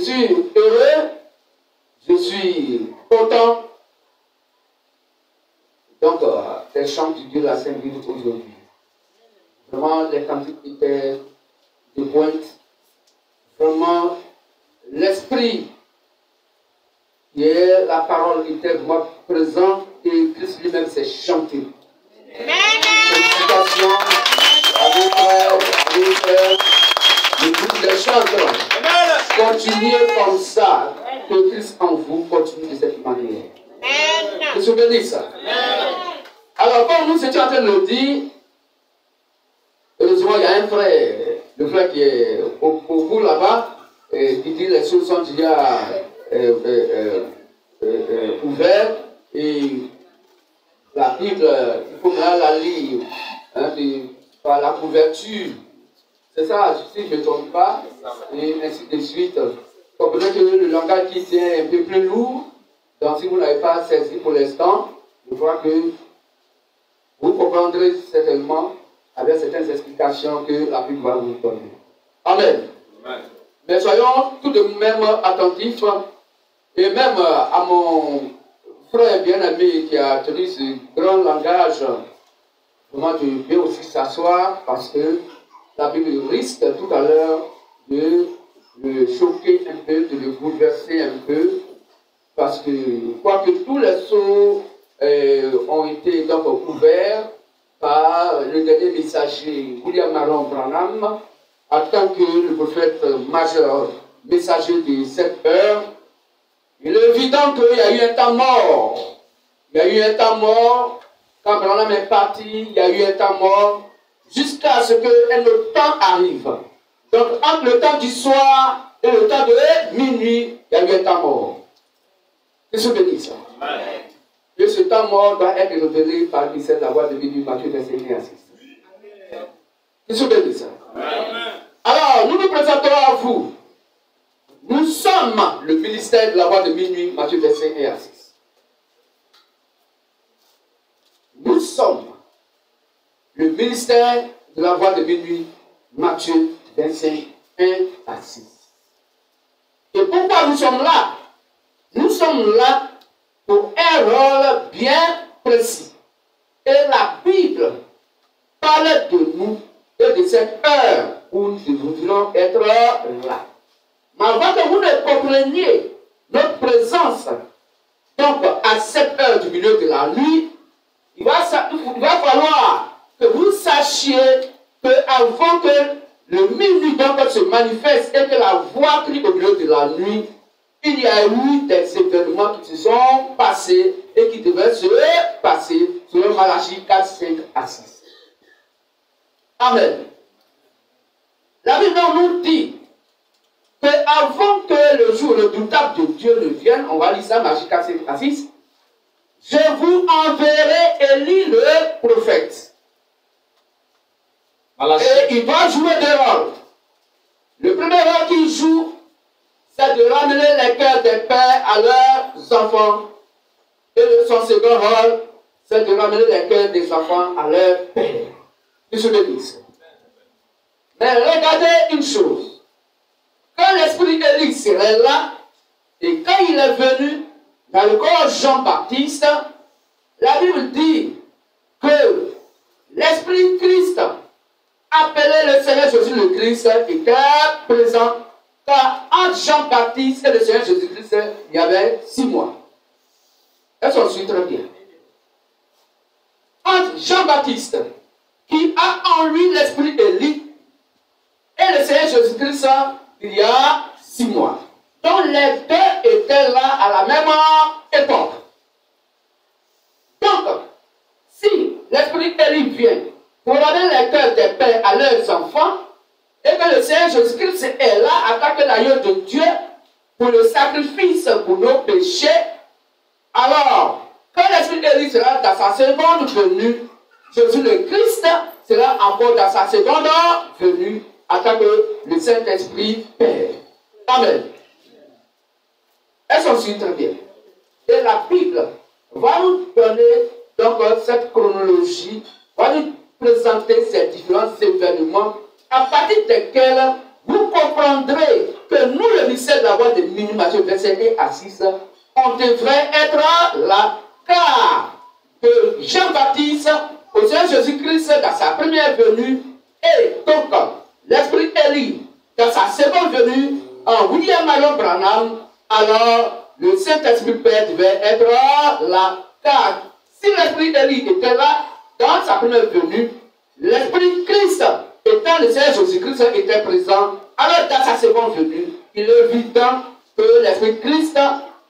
suis heureux, je suis content. Donc, les chants du Dieu de la Sainte Bible aujourd'hui. Vraiment, les cantiques étaient de pointe. Vraiment, l'esprit qui est la parole était vraiment présent et Christ lui-même s'est chanté. Félicitations à vos frères, le groupe des chanteurs. Continuez comme ça, que Christ en vous continue de cette manière. Je suis béni ça. Alors, comme nous étions en train de le dire, heureusement, il y a un frère, le frère qui est au bout là-bas, qui dit les choses sont déjà ouvertes et la Bible, il faut bien la lire par la couverture. C'est ça, si je ne me trompe pas, et ainsi de suite. Comprenez que le langage qui est un peu plus lourd, donc si vous n'avez pas saisi pour l'instant, je crois que vous comprendrez certainement avec certaines explications que la Bible va vous donner. Amen. Amen. Mais soyons tout de même attentifs, et même à mon frère bien-aimé qui a tenu ce grand langage, vraiment de bien aussi s'asseoir parce que la Bible risque tout à l'heure de le choquer un peu, de le bouleverser un peu, parce que quoique tous les sceaux ont été donc ouverts par le dernier messager William Marion Branham, en tant que le prophète majeur, messager de cette heure, il est évident qu'il y a eu un temps mort. Il y a eu un temps mort. Quand Branham est parti, il y a eu un temps mort jusqu'à ce que le temps arrive. Donc, entre le temps du soir et le temps de minuit, il y a eu un temps mort. Que se bénisse ça. Et ce temps mort doit être révélé par le ministère de la voix de minuit, Matthieu 21 à 6. Que se bénisse ça. Alors, nous nous présentons à vous. Nous sommes le ministère de la voix de minuit, Matthieu 21 à 6. Nous sommes le ministère de la voix de minuit, Matthieu 25, 1 à 6. Et pourquoi nous sommes là? Nous sommes là pour un rôle bien précis. Et la Bible parle de nous et de cette heure où nous devons être là. Mais avant que vous ne compreniez notre présence, donc à cette heure du milieu de la nuit, il va falloir que vous sachiez qu'avant que le minuit donc se manifeste et que la voix crie au milieu de la nuit, il y a eu des événements qui se sont passés et qui devaient se passer selon Malachie 4, 5 à 6. Amen. La Bible nous dit qu'avant que le jour redoutable de Dieu ne vienne, on va lire ça, Malachie 4, 5 à 6, je vous enverrai Élie le prophète. Malachie. Et il doit jouer des rôles. Le premier rôle qu'il joue, c'est de ramener les cœurs des pères à leurs enfants. Et son second rôle, c'est de ramener les cœurs des enfants à leurs pères. Ils se bénissent. Mais regardez une chose. Quand l'esprit d'Élie serait là, et quand il est venu dans le corps Jean-Baptiste, la Bible dit que l'esprit Christ, appelé le Seigneur Jésus le Christ, était présent. Car entre Jean-Baptiste et le Seigneur Jésus-Christ, il y avait 6 mois. Est-ce qu'on suit très bien? Entre Jean-Baptiste, qui a en lui l'esprit d'Élie, et le Seigneur Jésus-Christ, il y a 6 mois. Donc les deux étaient là à la même époque. Donc, si l'esprit d'Élie vient pour donner les cœurs des pères à leurs enfants, et que le Seigneur Jésus-Christ est là en tant que l'agneau de Dieu pour le sacrifice pour nos péchés, alors, quand l'esprit d'Élie sera dans sa seconde venue, Jésus le Christ sera encore dans sa seconde venue en tant que le Saint-Esprit Père. Amen. Est-ce qu'on suit très bien? Et la Bible va nous donner donc cette chronologie, va nous présenter ces différents événements à partir desquels vous comprendrez que nous, le mystère de la voie de minuit, Matthieu, verset 1 à 6, on devrait être là, car que Jean-Baptiste, au Seigneur Jésus-Christ, dans sa première venue, et donc l'esprit Élie, dans sa seconde venue, en William Marion Branham, alors le Saint-Esprit Père devait être là, car si l'esprit Élie était là, dans sa première venue, l'esprit Christ, étant le Seigneur Jésus-Christ, était présent. Alors dans sa seconde venue, il est évident que l'esprit Christ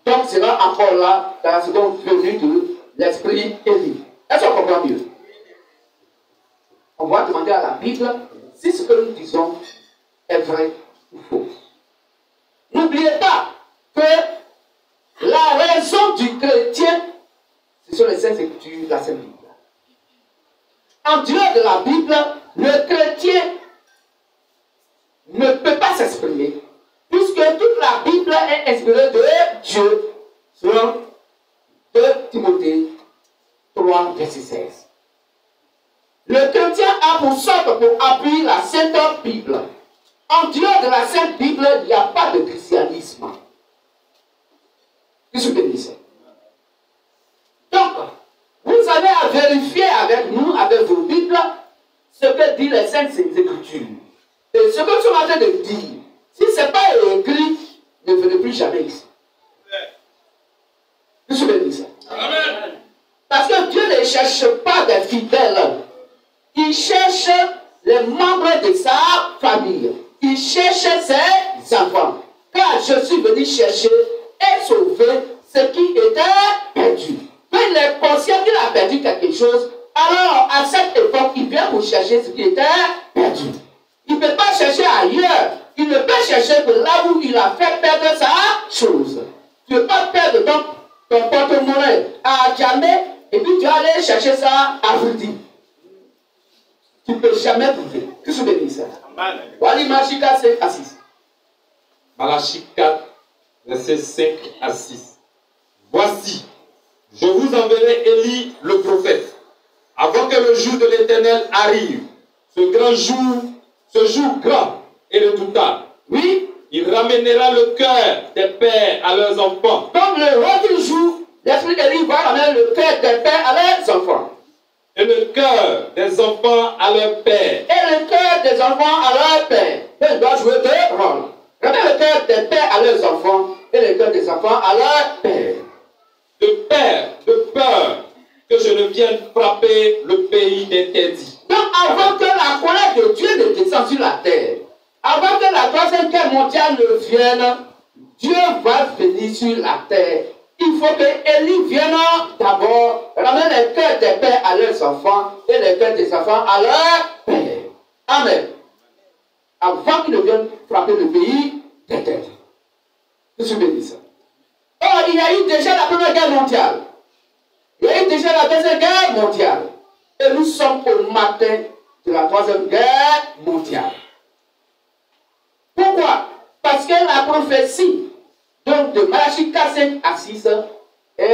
donc sera encore là dans la seconde venue de l'esprit Élie. Est-ce qu'on comprend mieux? On va demander à la Bible si ce que nous disons est vrai ou faux. N'oubliez pas que la raison du chrétien, ce sont les Saintes Écritures, la Sainte Bible. En dehors de la Bible, le chrétien ne peut pas s'exprimer, puisque toute la Bible est inspirée de Dieu, selon 2 Timothée 3, verset 16. Le chrétien a pour socle, pour appuyer la Sainte Bible. En dehors de la Sainte Bible, il n'y a pas de christianisme. Que je bénisse. Donc, vous avez à vérifier avec nous, avec vos Bibles, ce que disent les Saintes Écritures. Et ce que nous sommes en train de dire, si ce n'est pas écrit, ne venez plus jamais ici. Que je bénisse. Amen. Parce que Dieu ne cherche pas des fidèles. Il cherche les membres de sa famille. Il cherche ses enfants. Car je suis venu chercher et sauver ce qui était perdu. Quand il est conscient qu'il a perdu quelque chose, alors à cette époque, il vient pour chercher ce qui était perdu. Il ne peut pas chercher ailleurs. Il ne peut chercher que là où il a fait perdre sa chose. Tu ne peux pas perdre ton porte-monnaie à jamais et puis tu vas aller chercher ça à Vridi. Tu ne peux jamais trouver. Que se bénisse ça. Voilà Malachie 4, 5 à 6. Malachie 4, versets 5 à 6. Voici, je vous enverrai Élie le prophète, avant que le jour de l'Éternel arrive, ce jour grand et redoutable. Oui, il ramènera le cœur des pères à leurs enfants. Donc le roi du jour, l'esprit d'Élie va ramener le cœur des pères à leurs enfants. Et le cœur des enfants à leur père. Et le cœur des enfants à leur père. Il doit jouer deux rôles. Ramener le cœur des pères à leurs enfants et le cœur des enfants à leur père. De peur que je ne vienne frapper le pays d'interdit. Donc avant que la colère de Dieu ne descende sur la terre, avant que la troisième guerre mondiale ne vienne, Dieu va venir sur la terre. Il faut que Élie vienne d'abord ramener les cœurs des pères à leurs enfants et les cœurs des enfants à leur père. Amen. Avant qu'il ne vienne frapper le pays d'interdit. Je suis béni ça. Or, il y a eu déjà la première guerre mondiale. Il y a eu déjà la deuxième guerre mondiale. Et nous sommes au matin de la troisième guerre mondiale. Pourquoi? Parce que la prophétie donc de Malachie 4, 5 à 6 est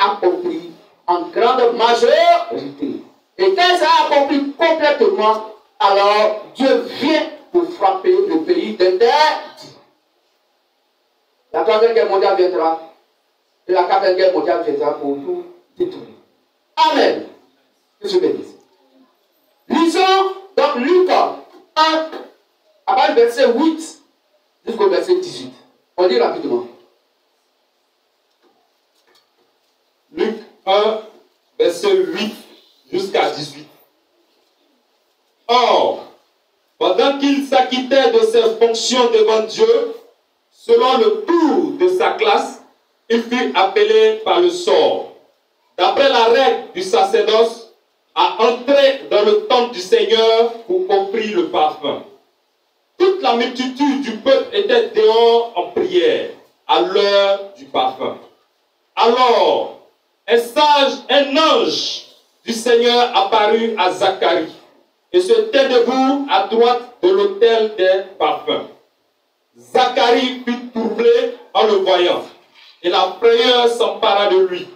accomplie en grande majorité. Et quand ça a accompli complètement, alors Dieu vient pour frapper le pays d'interdit. La troisième guerre mondiale viendra. Et la quatrième guerre mondiale viendra pour tout détruire. Amen. Que je bénisse. Lisons donc Luc 1, à partir du verset 8 jusqu'au verset 18. On lit rapidement. Luc 1, verset 8 jusqu'à 18. Or, pendant qu'il s'acquittait de ses fonctions devant Dieu, selon le tour de sa classe, il fut appelé par le sort, d'après la règle du sacerdoce, à entrer dans le temple du Seigneur pour offrir le parfum. Toute la multitude du peuple était dehors en prière, à l'heure du parfum. Alors, un ange du Seigneur apparut à Zacharie et se tint debout à droite de l'autel des parfums. Zacharie fut troublé en le voyant, et la frayeur s'empara de lui.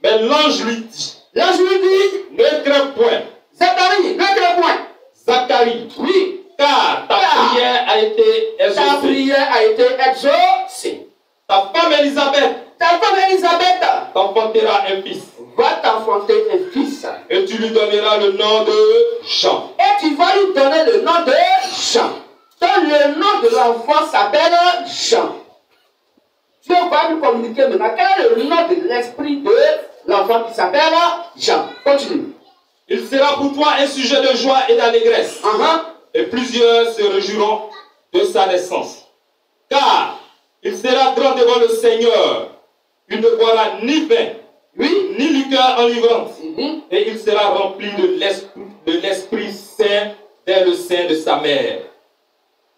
Mais l'ange lui dit, ne crains point. Zacharie, ne crains point. Zacharie, Oui, car ta prière a été Ta exaucée. prière a été exaucée. Ta femme Élisabeth Ta femme Élisabeth t'enfantera un fils. va t'enfanter un fils. Et tu lui donneras le nom de Jean. Et tu vas lui donner le nom de Jean. Donc le nom de l'enfant s'appelle Jean. Dieu va nous communiquer maintenant quel est le nom de l'esprit de l'enfant qui s'appelle Jean. Continue. Il sera pour toi un sujet de joie et d'allégresse. Et plusieurs se réjouiront de sa naissance. Car il sera grand devant le Seigneur. Il ne boira ni vin, ni liqueur enivrante. Et il sera rempli de l'Esprit Saint dès le sein de sa mère.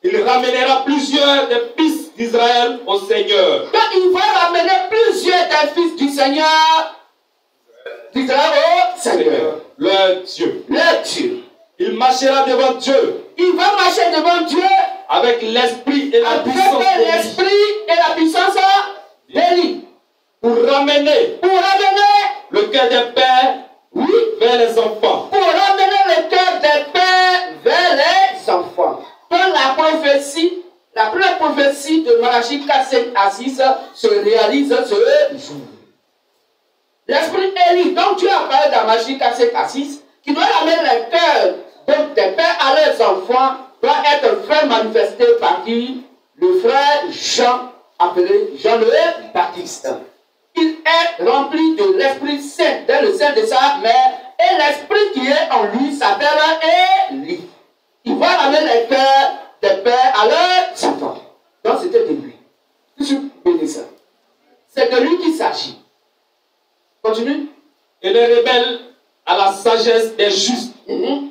Il ramènera plusieurs des fils d'Israël au Seigneur. Donc il va ramener plusieurs des fils du Seigneur d'Israël au Seigneur. Leur Dieu. Le Dieu. Il marchera devant Dieu. Il va marcher devant Dieu Avec l'esprit et la avec puissance d'Élie. l'esprit et la puissance d'Élie. Pour ramener le cœur des pères vers les enfants. Pour ramener le cœur des pères vers les enfants. Donc la prophétie, la première prophétie de Malachie 4, 5 à 6 se réalise ce jour. L'esprit Élie, donc Dieu a parlé dans Malachie 4, 5 à 6, qui doit ramener le cœur des pères à leurs enfants, doit être fait manifester par qui? Le frère Jean, appelé Jean le Baptiste. Il est rempli de l'Esprit Saint, dans le sein de sa mère, et l'Esprit qui est en lui s'appelle Élie. Il va ramener les cœurs des pères à leurs enfants. Donc c'était de lui. Je suis béni ça. C'est de lui qu'il s'agit. Continue. Et les rebelles à la sagesse des justes,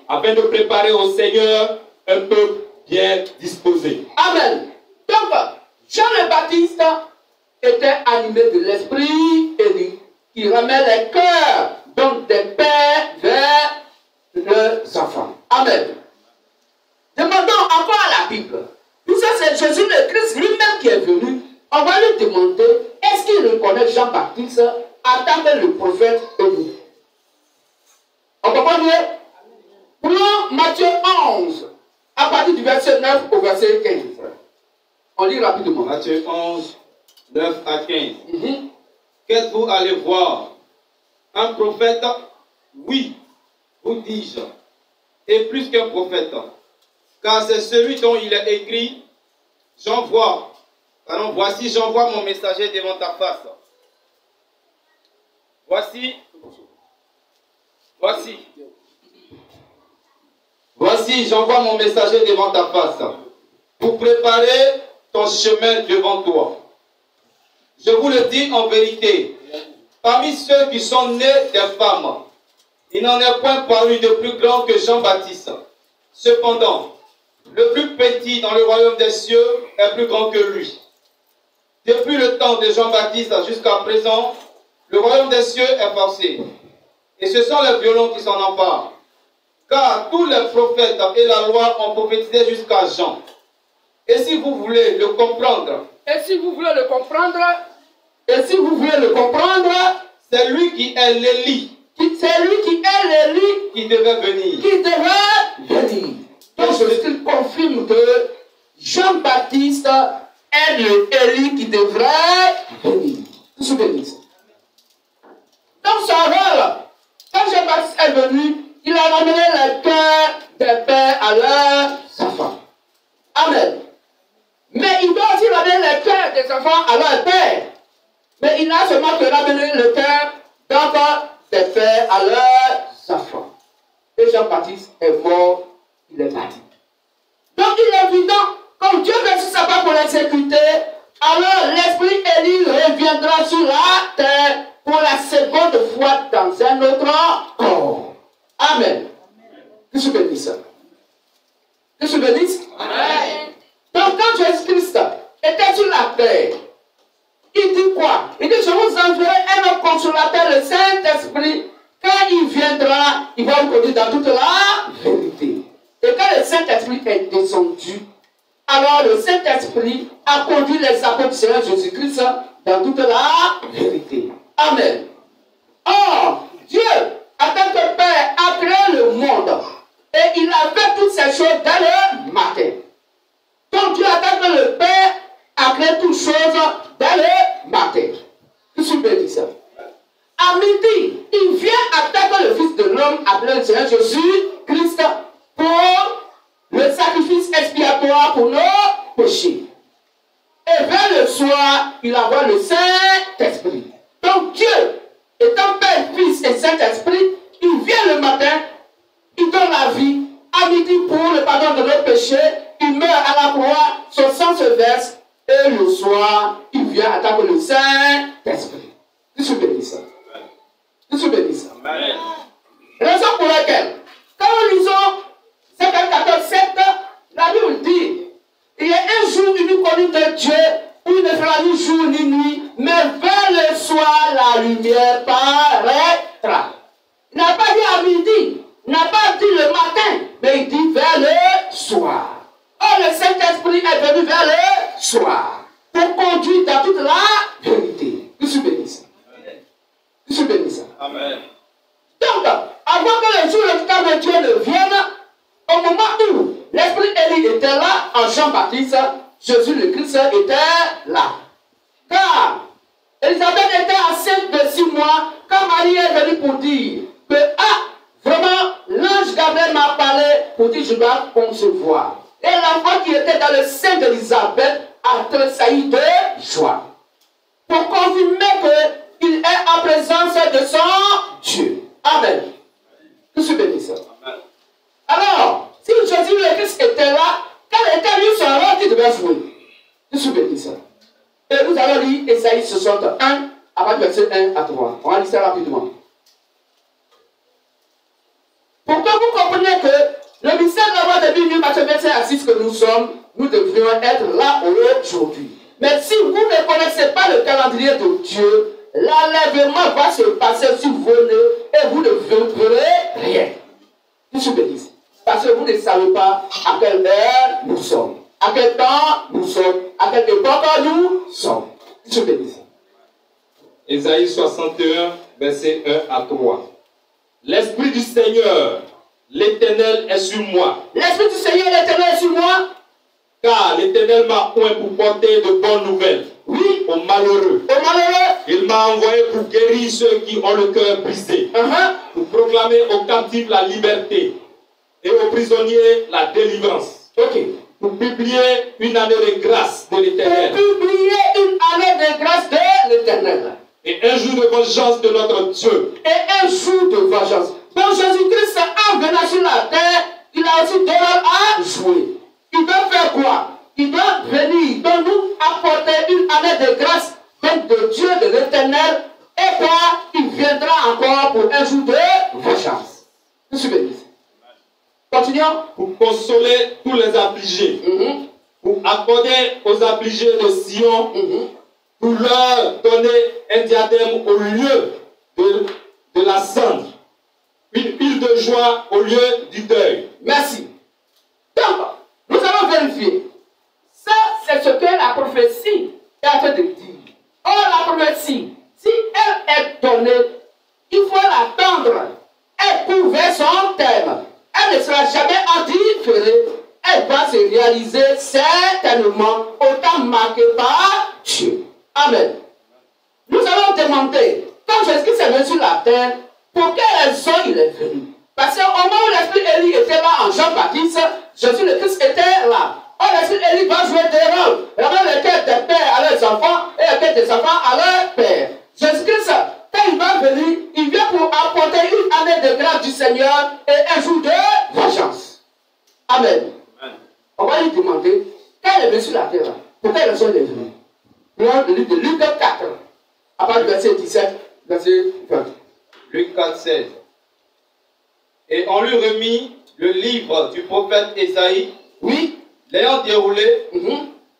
afin de préparer au Seigneur un peuple bien disposé. Amen. Donc, Jean le Baptiste était animé de l'esprit Élie, qui ramène les cœurs donc des pères vers leurs enfants. Amen. Demandons encore à la Bible. Tout ça, c'est Jésus le Christ lui-même qui est venu. On va lui demander, est-ce qu'il reconnaît Jean-Baptiste en tant que le prophète Élie? On comprend bien? Prenons Matthieu 11, à partir du verset 9 au verset 15. On lit rapidement. Matthieu 11, 9 à 15. Qu'êtes-vous allé voir? Un prophète? Oui, vous dis-je. Et plus qu'un prophète. Car c'est celui dont il est écrit, voici j'envoie mon messager devant ta face. Voici j'envoie mon messager devant ta face, pour préparer ton chemin devant toi. Je vous le dis en vérité, parmi ceux qui sont nés des femmes, il n'en est point paru de plus grand que Jean-Baptiste. Cependant, le plus petit dans le royaume des cieux est plus grand que lui. Depuis le temps de Jean-Baptiste jusqu'à présent, le royaume des cieux est forcé. Et ce sont les violents qui s'en emparent. Car tous les prophètes et la loi ont prophétisé jusqu'à Jean. Et si vous voulez le comprendre, c'est lui qui est l'Élie. Qui devait venir. Donc Jésus confirme que Jean-Baptiste est le Élie qui devrait venir. Donc son rôle, quand Jean-Baptiste est venu, il a ramené le cœur des pères à leurs enfants. Amen. Mais il doit aussi ramener le cœur des enfants à leurs pères. Mais il n'a seulement que ramener le cœur des pères à leurs enfants. Et Jean-Baptiste est mort, il est parti. Donc il est évident, comme Dieu veut sur sa part pour l'exécuter, alors l'esprit Élie reviendra sur la terre pour la seconde fois dans un autre corps. Amen. Que je bénisse. Que je bénisse. Amen. Donc quand Jésus-Christ était sur la terre, il dit quoi? Il dit, je vous enverrai un consolateur, le Saint-Esprit. Quand il viendra, il va vous conduire dans toute la vérité. Et quand le Saint-Esprit est descendu, alors le Saint-Esprit a conduit les apôtres du Seigneur Jésus-Christ dans toute la vérité. Amen. Or, Dieu, en tant que Père, a créé le monde. Et il a fait toutes ces choses dans le matin. Donc Dieu attend que le Père a créé toutes choses dès le matin. Je suis béni ça. À midi, il vient attaquer le Fils de l'homme, appelé le Seigneur Jésus-Christ, pour le sacrifice expiatoire pour nos péchés. Et vers le soir, il envoie le Saint-Esprit. Donc Dieu, étant Père, Fils et Saint-Esprit, il vient le matin, il donne la vie, à midi pour le pardon de nos péchés, il meurt à la croix, son sang se verse, et le soir, il vient attaquer le Saint-Esprit. Je suis béni ça. Je suis béni ça. Raison pour laquelle, quand nous lisons 5 14, 7, la Bible dit, il y a un jour unique connu de Dieu, où il ne fera ni jour ni nuit, mais vers le soir, la lumière paraîtra. Il n'a pas dit à midi, il n'a pas dit le matin, mais il dit vers le soir. Or, le Saint-Esprit est venu vers le soir, pour conduire dans toute la vérité. Je suis béni ça. Je suis béni ça. Amen. Donc, avant que le jour de Dieu ne vienne, au moment où l'esprit Élie était là, en Jean-Baptiste, Jésus le Christ était là. Car Élisabeth était enceinte de 6 mois, quand Marie est venue pour dire que, vraiment, l'ange Gabriel m'a parlé pour dire je dois concevoir. Et l'enfant qui était dans le sein d'Élisabeth a tressailli de joie. Pour confirmer qu'il est en présence de son Dieu. Amen. Je suis béni ça. Alors, si Jésus le Christ était là, quel était lui son rôle qu'il devait jouer? Je suis béni ça. Et nous allons lire Esaïe 61, à partir du verset 1 à 3. On va lire ça rapidement. Pour que vous compreniez que le mystère de la voix de Dieu, Matthieu 25 à 6 que nous sommes, nous devrions être là aujourd'hui. Mais si vous ne connaissez pas le calendrier de Dieu, l'enlèvement va se passer sur vos nez et vous ne verrez rien. Je suis béni. Parce que vous ne savez pas à quelle heure nous sommes, à quel temps nous sommes, à quelle époque nous sommes. Je suis béni. Ésaïe 61, verset 1 à 3. L'Esprit du Seigneur, l'Éternel est sur moi. L'Esprit du Seigneur, l'Éternel est sur moi. Car l'Éternel m'a oint pour porter de bonnes nouvelles. Oui. Aux malheureux. Aux malheureux. Il m'a envoyé pour guérir ceux qui ont le cœur brisé. Pour proclamer aux captifs la liberté et aux prisonniers la délivrance. Ok. Pour publier une année de grâce de l'Éternel. Pour publier une année de grâce de l'Éternel. Et un jour de vengeance de notre Dieu. Et un jour de vengeance. Donc Jésus-Christ, en venant sur la terre, il a aussi des rôles à jouer. Il doit faire quoi? Il doit venir, il doit nous apporter une année de grâce, donc de Dieu, de l'Éternel. Et quoi? Il viendra encore pour un jour de vengeance. Je suis béni. Continuons. Pour consoler tous les affligés. Pour accorder aux affligés de Sion. Pour leur donner un diadème au lieu de la cendre. Une huile de joie au lieu du deuil. Merci. Donc, nous allons vérifier. Ça, c'est ce que la prophétie est en train de dire. Or, la prophétie, si elle est donnée, il faut l'attendre. Elle couvre son thème. Elle ne sera jamais antiférée. Elle va se réaliser certainement autant marqué par Dieu. Amen. Nous allons demander, quand Jésus-Christ est venu sur la terre, pour quelle raison il est venu? Parce qu'au moment où l'esprit Élie était là en Jean-Baptiste, Jésus le Christ était là. Or, l'esprit Élie va jouer des rôles. Vraiment, le cœur des pères à leurs enfants et le cœur des enfants à leurs pères. Jésus-Christ, quand il va venir, il vient pour apporter une année de grâce du Seigneur et un jour de vengeance. Amen. On va lui demander, quand il est venu sur la terre, pour quelle raison il est venu? Dans le livre de Luc 4, à partir du verset 17, verset 20. Luc 4, 16. Et on lui remit le livre du prophète Esaïe. Oui. L'ayant déroulé,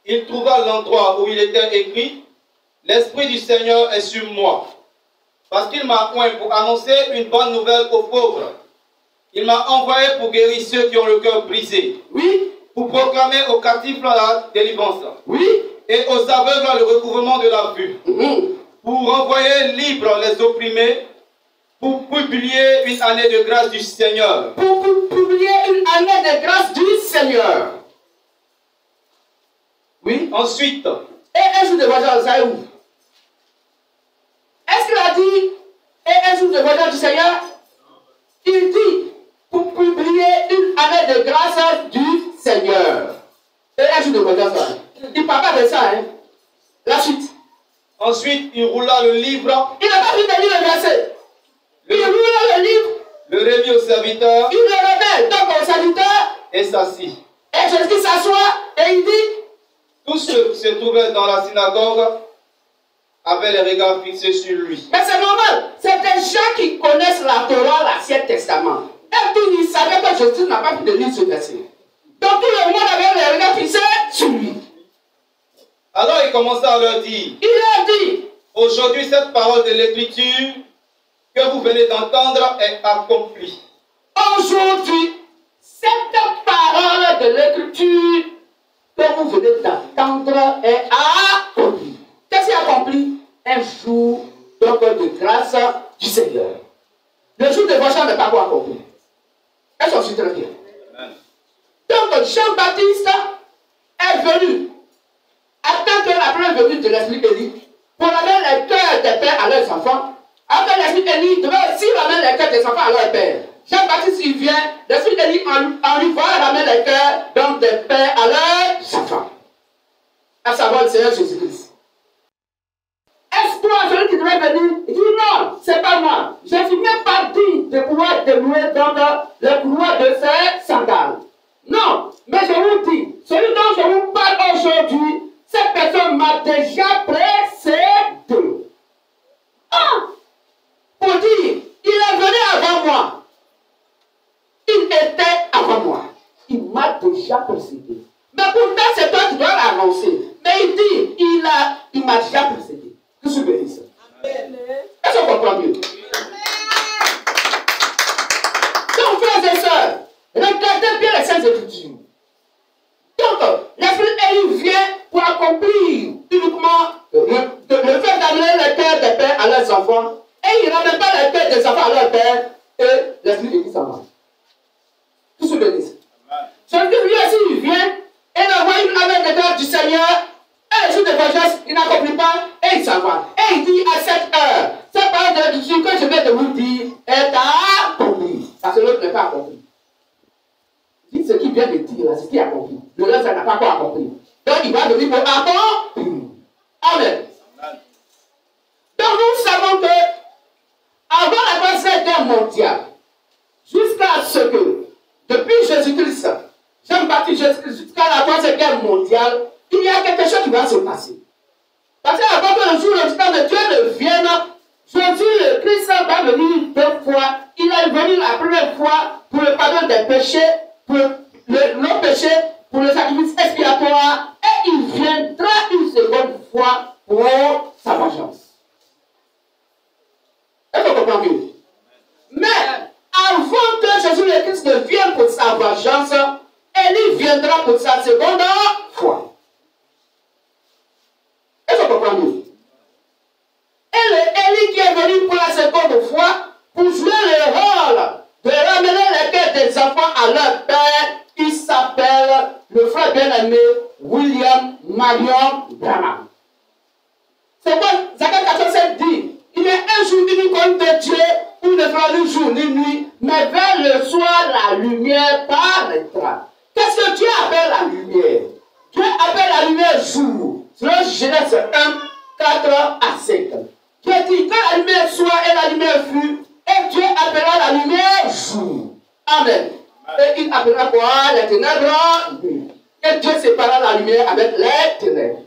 il trouva l'endroit où il était écrit « L'Esprit du Seigneur est sur moi, parce qu'il m'a oint pour annoncer une bonne nouvelle aux pauvres. Il m'a envoyé pour guérir ceux qui ont le cœur brisé. Oui. Pour proclamer aux captifs la délivrance. Oui. Et aux aveugles le recouvrement de la vue. Pour renvoyer libres les opprimés. Pour publier une année de grâce du Seigneur. Pour publier une année de grâce du Seigneur. Ensuite, et un jour de vengeance, ça est où? Est-ce qu'il a dit, et un jour de vengeance du Seigneur? Il dit, pour publier une année de grâce du Seigneur. Et un jour de vengeance, il ne parle pas de ça, hein. La suite. Ensuite, il roula le livre. Il n'a pas fini de lire le verset. Il roula le livre. Le remit au serviteur. Il le remet donc au serviteur. Et s'assit. Et Jésus s'assoit et il dit. Tous ceux qui se trouvaient dans la synagogue avaient les regards fixés sur lui. Mais c'est normal. C'est des gens qui connaissent la Torah, l'Ancien Testament. Et puis ils savaient que Jésus n'a pas pu de lire ce verset. Donc tout le monde avait les regards fixés sur lui. Alors il commença à leur dire. Il leur dit. Aujourd'hui, cette parole de l'Écriture que vous venez d'entendre est accomplie. Aujourd'hui, cette parole de l'Écriture que vous venez d'entendre est accomplie. Qu'est-ce qui est accompli? Un jour donc, de grâce du Seigneur. Le jour de vengeance n'est pas encore accompli. Est-ce qu'on suit très bien? Donc Jean-Baptiste est venu, attendre la première venue de l'Esprit Élie, pour amener les cœurs des pères à leurs enfants. Après l'Esprit Élie devait aussi ramener les cœurs des enfants à leurs pères. Jean-Baptiste, il vient, l'Esprit Élie en lui va ramener les cœurs donc des pères à leurs enfants. À savoir le Seigneur Jésus-Christ. Est-ce toi celui qui devait venir? Il dit non, c'est pas moi. Je ne suis même pas digne de pouvoir dénouer donc le couloir de ces sandales. Non, mais je vous dis, celui dont je vous parle aujourd'hui, cette personne m'a déjà précédé. Ah! Pour dire, il est venu avant moi. Il était avant moi. Il m'a déjà précédé. Mais pourtant, c'est toi qui dois l'annoncer. Mais il dit, il m'a déjà précédé. Que je bénisse. Est-ce qu'on comprend mieux? Donc, frères et sœurs, regardez bien les Saintes Écritures. Donc, l'Esprit Élie vient pour accomplir uniquement le fait d'amener les pères des pères à leurs enfants. Et il ne ramène pas les pères des enfants à leurs pères. Et l'Esprit Élie s'en va. Tout se bénisse. Celui lui aussi, il vient et il envoie une année de grâce du Seigneur. Et le jour de vengeance, il n'accomplit pas et il s'en va. Et il dit à cette heure, cette parole de l'Écriture que je viens de vous dire est accomplie. Parce que l'autre n'est pas accompli. Ce qui vient de dire, c'est ce qui est accompli. Le reste, ça n'a pas encore accompli. Donc, il va venir pour accomplir. Amen. Donc, nous savons que, avant la Troisième Guerre mondiale, jusqu'à ce que, depuis Jésus-Christ, Jean-Baptiste Jésus-Christ, jusqu'à la Troisième Guerre mondiale, il y a quelque chose qui va se passer. Parce qu'avant que le jour le temps de Dieu ne vienne, Jésus, le Christ, va venir deux fois. Il est venu la première fois pour le pardon des péchés, pour nos péchés, pour le sacrifice expiatoire, et il viendra une seconde fois pour sa vengeance. Est-ce qu'on comprend mieux? Mais avant que Jésus le Christ ne vienne pour sa vengeance, Élie viendra pour sa seconde fois. Est-ce qu'on comprend mieux? Et Élie qui est venu pour la seconde fois, pour jouer le rôle de ramener les cœurs des enfants à leur père, il s'appelle le frère bien-aimé William Marion Branham. C'est quoi Zacharie 14 dit? Il est un jour unique de Dieu où ne fera ni jour ni nuit, mais vers le soir la lumière paraîtra. Qu'est-ce que Dieu appelle la lumière? Dieu appelle la lumière jour. Selon Genèse 1, 4 à 5. Dieu dit que la lumière soit et la lumière fut, et Dieu appellera la lumière jour. Amen. Et il appellera quoi? Les ténèbres nuit. Et Dieu séparera la lumière avec les ténèbres.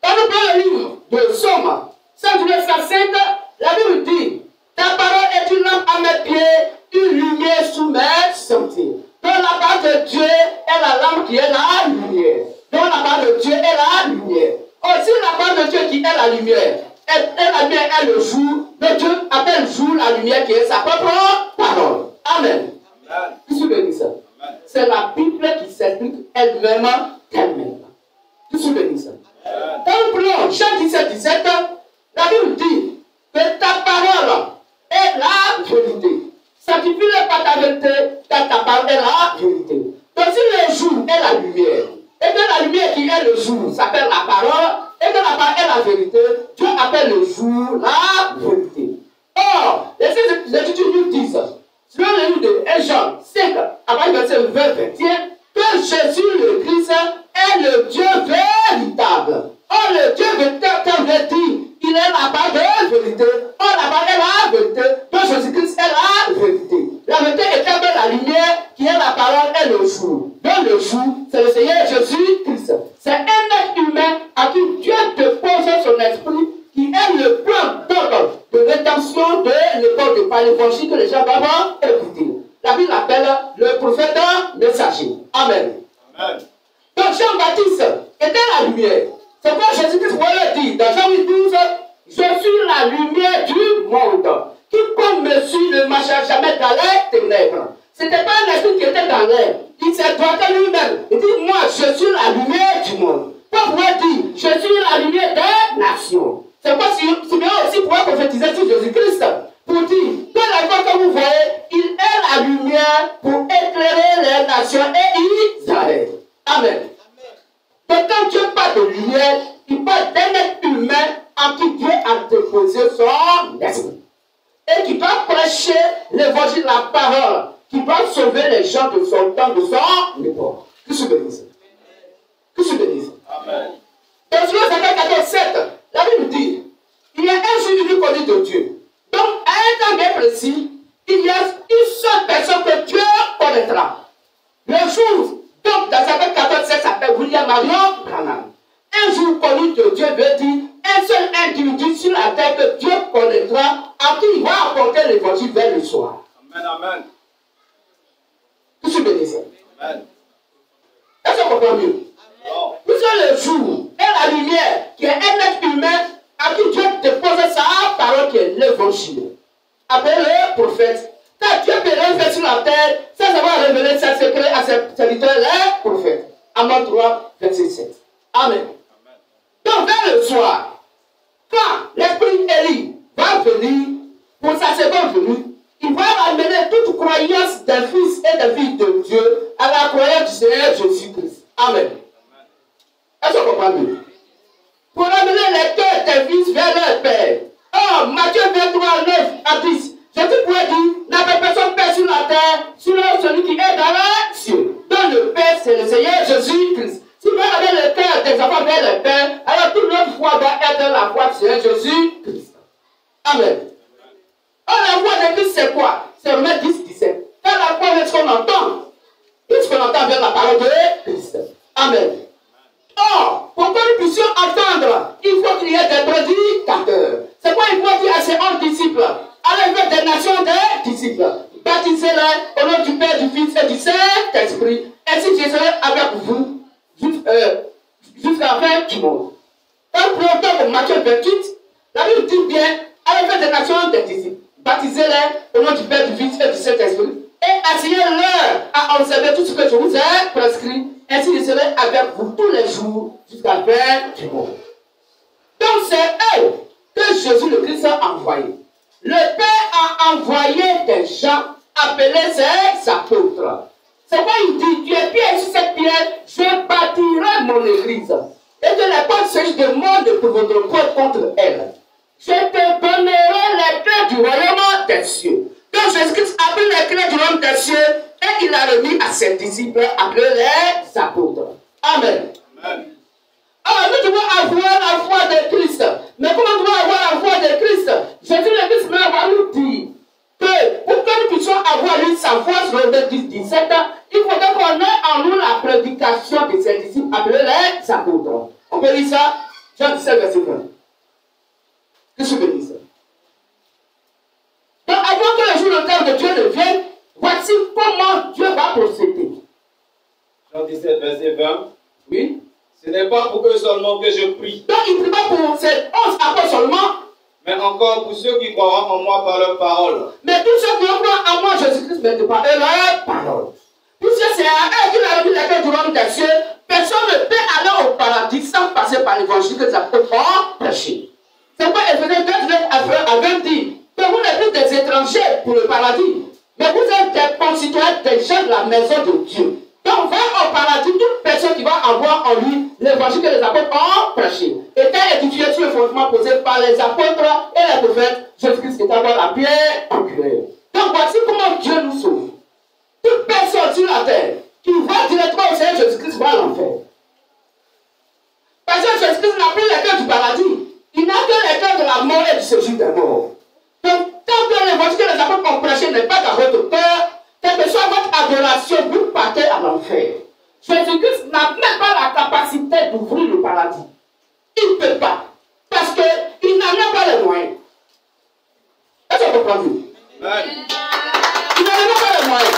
Quand nous prenons le livre de Somme, 105, la Bible dit, ta parole est une lampe à mes pieds, une lumière sous mes sentiers. Donc la parole de Dieu est la lampe qui est la lumière. Donc la parole de Dieu est la lumière. Aussi la parole de Dieu qui est la lumière. Et la lumière est le jour. Mais Dieu appelle jour la lumière qui est sa propre parole. Amen. Qu'est-ce que bénit ça? C'est la Bible qui s'explique elle-même elle-même. Qu'est-ce que bénit ça? Quand nous prenons Jean 17, 17, la Bible dit que ta parole est la vérité. Sanctifie-le par ta vérité, car ta parole est la vérité. Donc si le jour est la lumière, et que la lumière qui est est le jour, s'appelle la parole, et que la parole est la vérité, Dieu appelle le jour la vérité. Or, les Écritures nous disent, selon le livre de 1 Jean 5, à partir du verset 20-21, que Jésus le Christ est le Dieu véritable. Or, le Dieu véritable veut dire, il est la parole de vérité. Or, la parole est la vérité. Donc, Jésus-Christ est la vérité. La vérité est comme la lumière qui est la parole et le jour. Donc, le jour, c'est le Seigneur Jésus-Christ. C'est un être humain à qui Dieu dépose son esprit, qui est le plan de rédemption de l'époque par l'évangile que les gens doivent écouter. La Bible l'appelle le prophète messager. Amen. Amen. Donc Jean-Baptiste était la lumière. C'est quoi Jésus-Christ le dit dans Jean 8:12, je suis la lumière du monde. Quiconque me suit ne marchera jamais dans les ténèbres. Ce n'était pas un esprit qui était dans l'air. Il s'est droité lui-même. Il dit, moi, je suis la lumière du monde. Pourquoi dit, je suis la lumière des nations. C'est quoi Simeon aussi pourrait prophétiser sur Jésus-Christ pour dire que la fois que vous voyez, il est la lumière pour éclairer les nations et Israël. Amen. Donc quand Dieu parle de lumière, il parle d'un être humain en qui Dieu a déposé son esprit. Et qui doit prêcher l'évangile, la parole, qui doit sauver les gens de son temps, de son époque. Que se bénisse. Que se bénisse. Amen. Dans Exode 14:7, la Bible dit, il y a un jour unique connu de Dieu. Donc, à un temps bien précis, il y a une seule personne que Dieu connaîtra. Le jour, donc, dans Exode 14:7, s'appelle William Marion Branham. Un jour connu de Dieu veut dire un seul individu sur la terre que Dieu connaîtra, à qui il va apporter l'évangile vers le soir. Amen, amen. Que se bénisse. Amen. Est-ce qu'on comprend mieux? Puisque le jour est la lumière, qui est un être humain à qui Dieu dépose sa parole, qui est l'évangile. Après le prophète, quand Dieu peut faire sur la terre, ça va révéler ses secrets à ses serviteurs, les prophètes. Amos 3, verset 7. Amen. Donc, vers le soir, quand l'esprit Élie va venir pour sa seconde venue, il va amener toute croyance des fils et des filles de Dieu à la croyance du Seigneur Jésus-Christ. Amen. Est-ce qu'on comprend mieux? Pour amener les cœurs des fils vers leur Père. Oh, Matthieu 23, 9 à 10. Jésus pourrait dire, n'avait personne Père sur la terre, sinon celui qui est dans les cieux. Donc le Père, c'est le Seigneur Jésus-Christ. Si vous avez le cœur des enfants vers le Père, alors toute notre foi doit être la foi du Seigneur Jésus-Christ. Amen. Oh, la voix de Christ, c'est quoi? C'est Romains 10, 17. Quand la voix est ce qu'on entend, tout ce qu'on entend vient de la parole de Christ. Amen. Or, pour que nous puissions entendre, il faut qu'il y ait des prédicateurs. C'est quoi il faut dire à ses 11 disciples? Allez vers des nations des disciples. Baptisez-les au nom du Père, du Fils et du Saint-Esprit. Ainsi je serai avec vous jusqu'à la fin du monde. Dans le protocole de Matthieu 28, la Bible dit bien, allez vers des nations des disciples. Baptisez-les au nom du Père, du Fils et du Saint-Esprit. Et enseignez-leur à observer tout ce que je vous ai prescrit. Ainsi je serai avec vous tous les jours jusqu'à la fin du monde. Donc c'est eux que Jésus le Christ a envoyé. Le Père a envoyé des gens appelés ses apôtres. C'est quoi il dit? Tu es pierre sur cette pierre, je bâtirai mon église. Et que les portes de monde ne pourront pas contre elle. Je te donnerai les clés du royaume des cieux. Donc Jésus-Christ a pris les clés du royaume des cieux et il a remis à ses disciples appelés les apôtres. Amen. Amen. Alors nous devons avoir la foi de Christ. Mais comment nous devons avoir la foi de Christ? Jésus le Christ va nous dire que pour que nous puissions avoir lui sa foi sur le 10, 17, il faudrait qu'on ait en nous la prédication de ses disciples appelés les apôtres. On peut lire ça? Jean 17, verset 20. Que je bénisse. Donc avant que le jour de terme de Dieu ne vienne, voici comment Dieu va procéder. Jean 17, verset 20. Oui. Ce n'est pas pour eux seulement que je prie. Donc il ne prie pas pour ces 11 apôtres seulement. Mais encore pour ceux qui croiront en moi par leur parole. Mais tous ceux qui croient en moi, Jésus-Christ, mais par leur parole. Puisque c'est à eux qu'il a remis la clé du royaume des cieux, personne ne peut aller au paradis sans passer par l'évangile que les apôtres ont prêché. C'est pourquoi Éphésiens 2:9 à 20 dit que vous n'êtes plus des étrangers pour le paradis, mais vous êtes des concitoyens des gens de la maison de Dieu. Donc vers au paradis toute personne qui va avoir en lui l'évangile que les apôtres ont prêché. Étant édifié sur le fondement posé par les apôtres et les prophètes, Jésus-Christ est avoir la pierre angulaire. Donc voici comment Dieu nous sauve. Toute personne sur la terre qui va directement au Seigneur Jésus-Christ va à l'enfer. Parce que Jésus-Christ n'a plus les cœurs du paradis. Il n'a que les cœurs de la mort et du séjour des morts. Donc, tant que l'évangile que les apôtres ont prêché n'est pas dans votre cœur, quelle que soit votre adoration, vous partez à l'enfer. Jésus-Christ n'a même pas la capacité d'ouvrir le paradis. Il ne peut pas. Parce qu'il n'a même pas les moyens. Est-ce que vous comprenez? Il n'a même pas les moyens.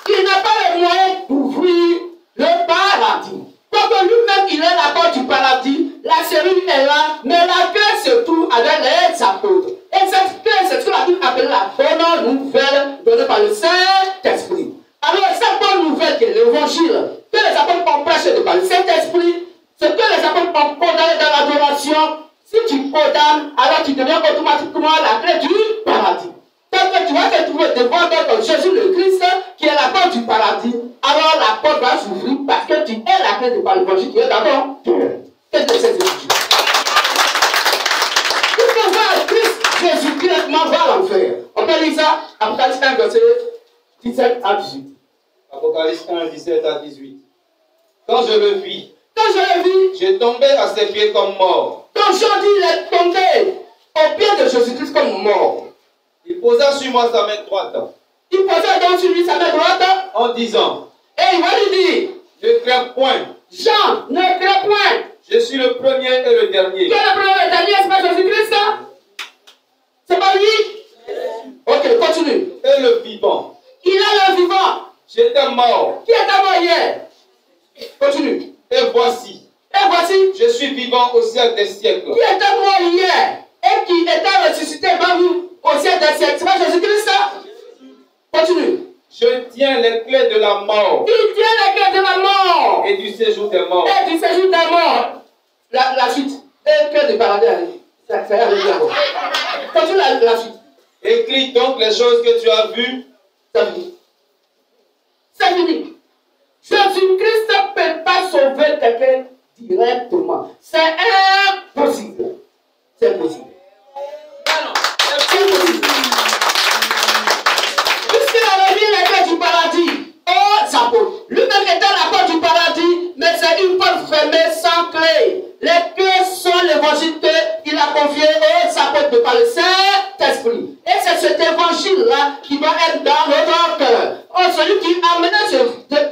Il n'a pas les moyens d'ouvrir le paradis. Donc lui-même, il est la porte du paradis, la cellule est là, mais la clé se trouve avec les apôtres. Et cette clé, c'est ce qu'on a pu appeler la bonne nouvelle donnée par le Saint-Esprit. Alors, cette bonne nouvelle qui est l'évangile, que les apôtres ont prêché par le Saint-Esprit, ce que les apôtres ont condamné dans l'adoration, si tu condamnes, alors tu deviens automatiquement la clé du paradis. Tant que tu vas te trouver devant notre Jésus le Christ, qui est la porte du paradis, alors la porte va s'ouvrir parce que tu es la clé du l'évangile qui est dans ton cœur. Qu'est-ce que c'est Jésus? Tout ce qu'on voit Christ, Jésus directement va à l'enfer. On peut lire ça, Apocalypse 1, verset 17 à 18. Apocalypse 1, 17 à 18. Quand je le vis, j'ai tombé à ses pieds comme mort. Donc Jean dit, il est tombé au pied de Jésus-Christ comme mort. Il posa sur moi sa main droite. Il posait donc sur lui sa main droite en disant, et il va lui dire, ne crains point. Jean, ne crains point. Je suis le premier et le dernier. Qui est le premier et le dernier? C'est pas Jésus-Christ? C'est pas lui? Ok, continue. Et le vivant. Il est le vivant. J'étais mort. Qui était mort hier? Continue. Et voici. Je suis vivant au siècle des siècles. Qui était mort hier et qui était ressuscité par vous au siècle des siècles? C'est pas Jésus-Christ? Continue. Je tiens les clés de la mort. Il tient les clés de la mort. Et du séjour des morts. Et du séjour des morts. La suite. Et clés de paradis. Ça y arrive d'abord. Continue la suite. Écris donc les choses que tu as vues. C'est fini. C'est fini. Jésus-Christ ne peut pas sauver quelqu'un directement. C'est impossible. C'est impossible. C'est impossible. Puisqu'il a remis les clés du paradis aux apôtres. Lui-même était la porte du paradis, mais c'est une porte fermée sans clé. Les clés sont l'évangile qu'il a confié aux apôtres de par le Saint-Esprit. Et c'est cet évangile-là qui doit être dans notre cœur. Oh, celui qui a amené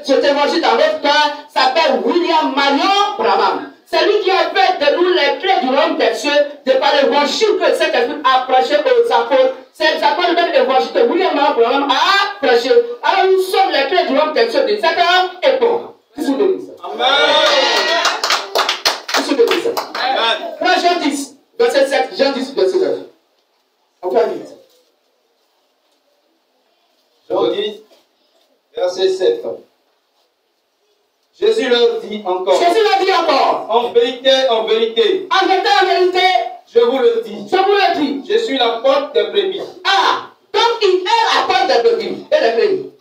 cet évangile dans notre cœur s'appelle William Marion Branham. C'est lui qui a fait de nous les clés du royaume des cieux de par l'évangile que cet esprit a prêché aux apôtres. C'est exactement le même évangile que William Marion Branham a prêché. Alors nous sommes les clés du royaume des cieux de cette époque. Qu'est-ce que vous dites ça? Amen. Qu'est-ce que vous dites ça? Amen. Jean 10, verset 7, Jean 10, verset 9. On va vite. Jean 10, verset 7. Jésus leur dit encore. En vérité, en vérité, je vous le dis. Je suis la porte des brebis. Ah, donc il est la porte des brebis. Et les brebis.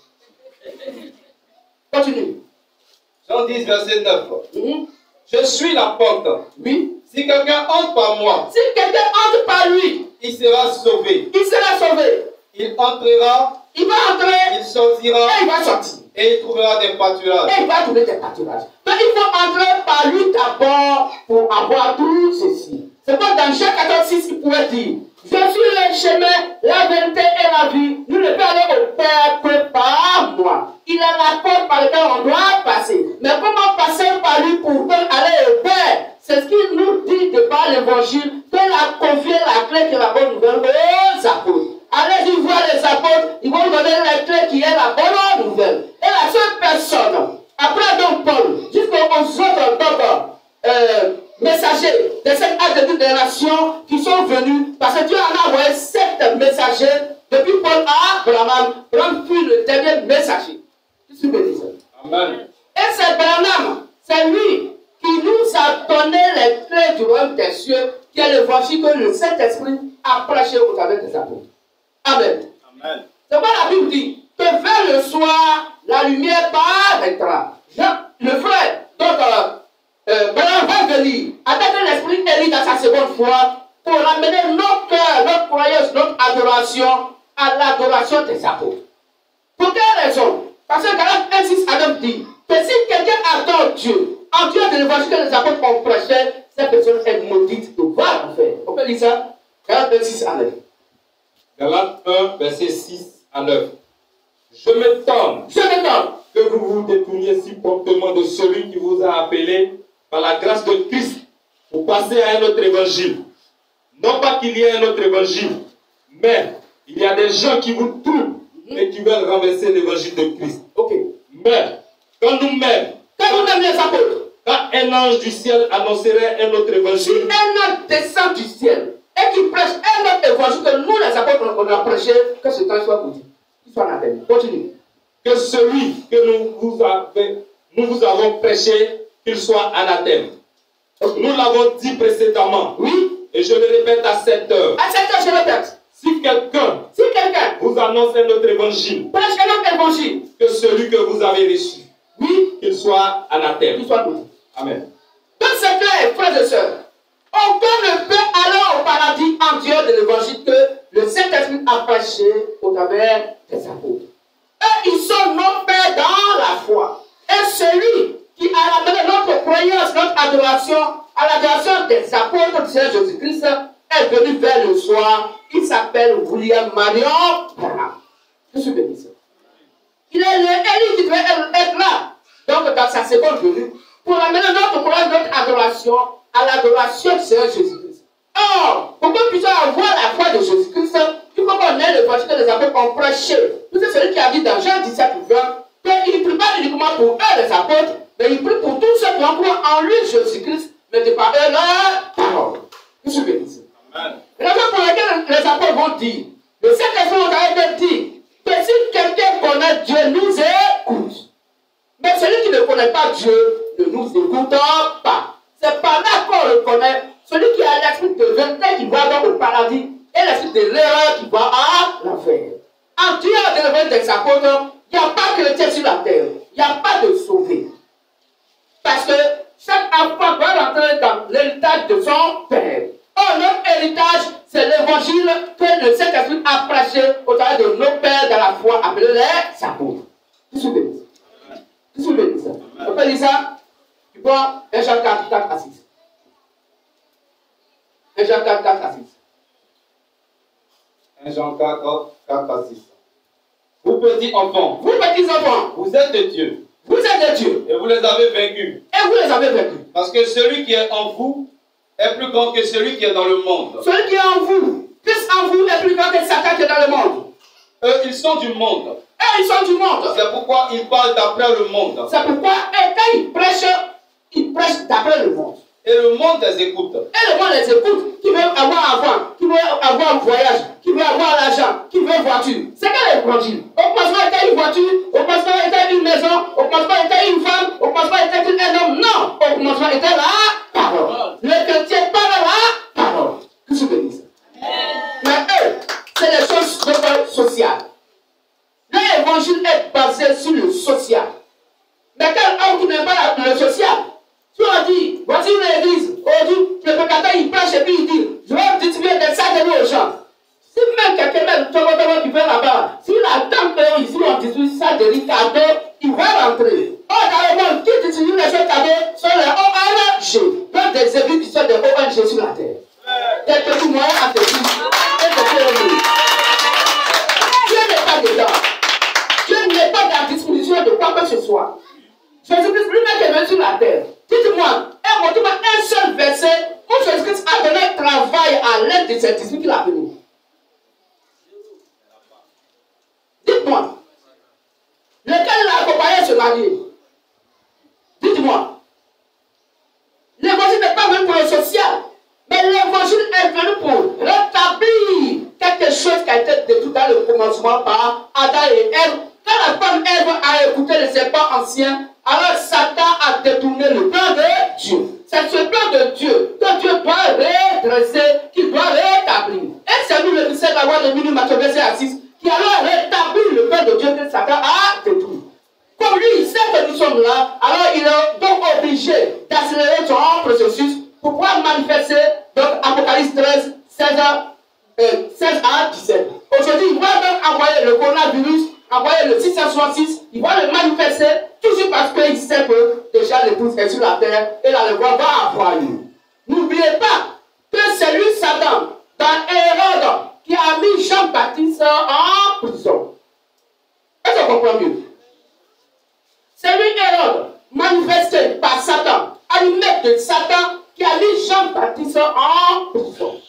Continue. Jean 10, verset 9. Je suis la porte. Oui. Si quelqu'un entre par moi, il sera sauvé. Il entrera, il va entrer, il sortira, et il va sortir. Et il trouvera des pâturages. Et il va trouver des pâturages. Donc il faut entrer par lui d'abord pour avoir tout ceci. C'est pourquoi dans Jean 14,6 il pouvait dire, je suis le chemin, la vérité et la vie. Nous ne pouvons aller au Père que par moi. Il est la porte par laquelle on doit passer. Mais comment passer par lui pour aller au Père? C'est ce qu'il nous dit de par l'évangile, qu'il a confié la clé qui est la bonne nouvelle aux apôtres. Allez-y voir les apôtres, ils vont donner la clé qui est la bonne nouvelle. Et la seule personne, après donc Paul, jusqu'aux autres messagers de cette acte de nation qui sont venus, parce que Dieu en a envoyé 7 messagers, depuis Paul à Branham, Branham fut le dernier messager. Qu'est-ce que vous me dites? Amen. Et c'est Branham, c'est lui qui nous a donné les clés du royaume des cieux, qui est l'évangile que le Saint-Esprit a prêché au travers des apôtres. Amen. Amen. C'est quoi la Bible dit? Que vers le soir, la lumière paraîtra. foi pour ramener nos cœurs, notre croyance, notre adoration à l'adoration des apôtres. Pour quelle raison? Parce que Galates 1:6 à 9 dit que si quelqu'un adore Dieu, en Dieu de l'évangile que les apôtres ont prêché, cette personne est maudite de voir en fait. On peut lire ça? Galates 1:6 à 9. Galates 1, verset 6 à 9. Je m'étonne que vous vous détourniez si promptement de celui qui vous a appelé par la grâce de Christ pour passer à un autre évangile. Non pas qu'il y ait un autre évangile, mais il y a des gens qui vous troublent et qui veulent renverser l'évangile de Christ. Ok. Mais quand nous-mêmes, les apôtres, quand un ange du ciel annoncerait un autre si évangile, un ange descend du ciel et qu'il prêche un autre évangile que nous les apôtres on a prêché, que ce temps soit maudit, qu'il soit anathème. Continue. que celui que nous vous avons prêché, qu'il soit anathème. Okay. Nous l'avons dit précédemment. Oui. Et je le répète à cette heure. À cette heure, je répète. Si quelqu'un vous annonce un autre évangile, prêche un autre évangile, que celui que vous avez reçu, oui, qu'il soit anathème. qu'il soit maudit. Amen. Donc c'est clair, frères et sœurs. Aucun ne peut aller au paradis en dehors de l'évangile que le Saint-Esprit a prêché au travers des apôtres. Et ils sont nos pères dans la foi. Et celui qui a ramené notre croyance, notre adoration à l'adoration des apôtres du Seigneur Jésus-Christ est venu vers le soir. Il s'appelle William Marion Branham. Je suis béni. Il est l'élu qui devait être là. Donc dans sa seconde venue, pour amener notre croyance, notre adoration à l'adoration du Seigneur Jésus-Christ. Or, pour que nous puissions avoir la foi de Jésus-Christ, il faut qu'on ait le évangile que les apôtres ont prêché. C'est celui qui a dit dans Jean 17, 20, qu'il ne prie pas uniquement pour eux, les apôtres, mais il prie pour tous ceux qui ont cru en lui, Jésus-Christ, mais de par eux leur parole. Je suis béni. La raison pour laquelle les apôtres vont dire, le Saint-Esprit nous dit que si quelqu'un connaît Dieu, nous écoute. Mais celui qui ne connaît pas Dieu ne nous écoute pas. C'est par là qu'on le connaît. Celui qui a l'esprit de vérité qui va dans le paradis et l'esprit de l'erreur qui va à l'enfer. En Dieu de l'évangile des apôtres, il n'y a pas de chrétien sur la terre. Il n'y a pas de sauvé. Parce que chaque enfant doit rentrer dans l'héritage de son père. Or, notre héritage, c'est l'évangile que le Saint-Esprit a prêché au travers de nos pères dans la foi appelés les apôtres. Tu suis béni. Tu suis béni. On peut dire ça? Tu vois 1 Jean 4, 4 à 6. 1 Jean 4, 4 à 6. 1 Jean 4, 4 à 6. Vous petits enfants, vous êtes de Dieu. Vous êtes de Dieu. Et vous les avez vaincus. Et vous les avez vaincus. Parce que celui qui est en vous est plus grand que celui qui est dans le monde. Celui qui est en vous, Christ en vous est plus grand que Satan qui est dans le monde. Eux, ils sont du monde. Et ils sont du monde. C'est pourquoi ils parlent d'après le monde. C'est pourquoi, et quand ils prêchent d'après le monde. Et le monde les écoute. Et le monde les écoute. Qui veut avoir qui veut avoir un voyage, qui veut avoir l'argent, qui veut une voiture. C'est quel évangile? Au commencement était une voiture, au commencement était une maison, au commencement était une femme, au commencement était un homme. Non, au commencement était la parole. Les chrétiens parlent la parole. Que je bénisse. Mais eux, c'est les choses sociales. L'évangile est basé sur le social. Mais quel homme qui n'aime pas le social? Si on dit, voici une église, on dit, le prédicateur il prêche et puis il dit, je vais distribuer des sacs de l'eau aux gens. Si même quelqu'un, même qui fait là-bas, s'il attend qu'ici on distribue ça de riz cadeaux, il va rentrer. Or, dans le monde, qui distribue les choses cadeaux sont les ONG. Donc des églises qui sont des ONG sur la terre. Des petits moyens à te dire, et de faire. Dieu n'est pas dedans. Dieu n'est pas dans la distribution de quoi que ce soit. Jésus-Christ lui-même est venu sur la terre. Dites-moi, montrez-moi un seul verset où Jésus-Christ a donné travail à l'aide de cet esprit qu'il a venu. Dites-moi, lequel l'a accompagné à se marier? Dites-moi. L'évangile n'est pas venu pour le social, mais l'évangile est venu pour rétablir quelque chose qui a été détruit dans le commencement par Adam et Ève. Quand la femme Ève a écouté le serpent ancien, alors Satan a détourné le plan de Dieu. C'est ce plan de Dieu que Dieu doit redresser, qu'il doit rétablir. Et c'est nous le mystère d'avoir le milieu Matthieu verset 6 qui alors rétablit le plan de Dieu que Satan a détruit. Comme lui, il sait que nous sommes là, alors il est donc obligé d'accélérer son processus pour pouvoir manifester donc Apocalypse Apocalypse 13, 16 à 17. Aujourd'hui, il va donc envoyer le coronavirus, envoyer le 666, il va le manifester, toujours parce qu'il sait que déjà l'épouse est sur la terre et la loi va avoir lieu. N'oubliez pas que c'est lui, Satan, dans Hérode, qui a mis Jean-Baptiste en prison. Est-ce qu'on comprend mieux? C'est lui, Hérode, manifesté par Satan, allumé de Satan, qui a mis Jean-Baptiste en prison.